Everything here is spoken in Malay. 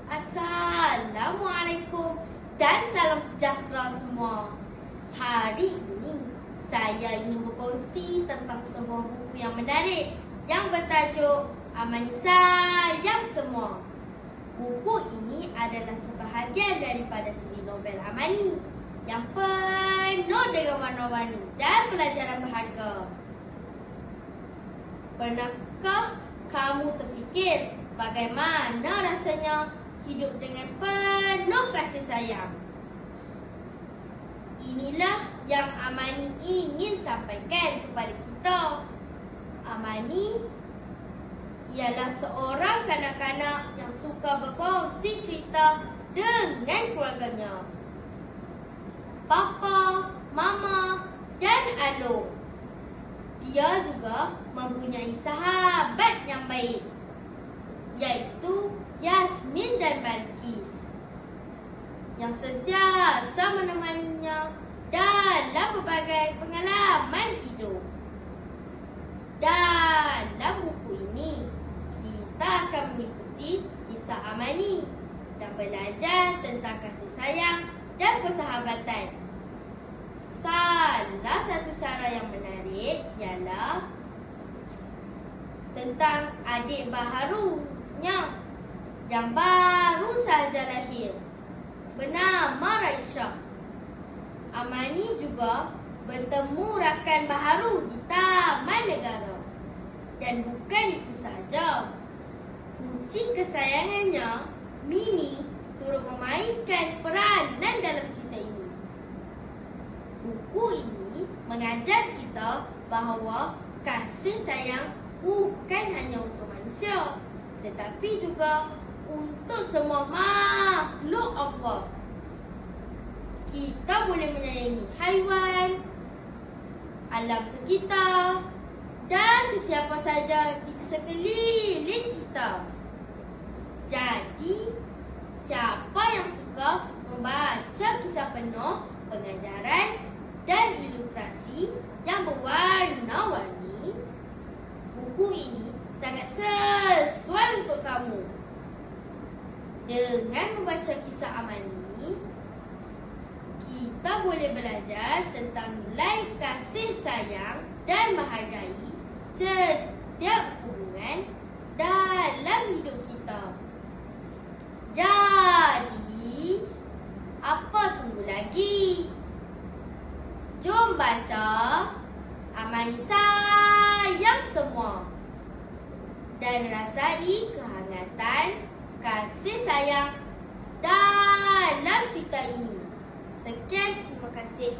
Assalamualaikum dan salam sejahtera semua. Hari ini saya ingin berkongsi tentang sebuah buku yang menarik yang bertajuk Amani Sayang Semua. Buku ini adalah sebahagian daripada siri novel Amani yang penuh dengan warna-warni dan pelajaran berharga. Pernahkah kamu terfikir bagaimana rasanya hidup dengan penuh kasih sayang? Inilah yang Amani ingin sampaikan kepada kita. Amani ialah seorang kanak-kanak yang suka berkongsi cerita dengan keluarganya. Papa, Mama dan Alok. Dia juga mempunyai sahabat yang baik, iaitu Yasmin dan Balkis, yang sentiasa menemaninya dalam berbagai pengalaman hidup. Dalam buku ini, kita akan mengikuti kisah Amani dan belajar tentang kasih sayang dan persahabatan. Salah satu cara yang menarik ialah tentang adik baharunya yang baru sahaja lahir, bernama Raisha. Amani juga bertemu rakan baharu di Taman Negara. Dan bukan itu sahaja, kucing kesayangannya, Mimi, turut memainkan peranan dalam cerita ini. Buku ini mengajar kita bahawa kasih sayang bukan hanya untuk manusia, tetapi juga untuk semua makhluk Allah. Kita boleh menyayangi haiwan, alam sekitar dan sesiapa saja di sekeliling kita. Jadi, siapa yang suka membaca kisah penuh pengajaran dan ilustrasi yang berwarna-warni, buku ini sangat sesuai untuk kamu. Dengan membaca kisah Amani, kita boleh belajar tentang nilai kasih sayang dan menghargai setiap hubungan dalam hidup kita. Jadi, apa tunggu lagi? Jom baca Amani Sayang Semua dan rasai kehangatan kasih sayang dalam cerita ini. Sekian, terima kasih.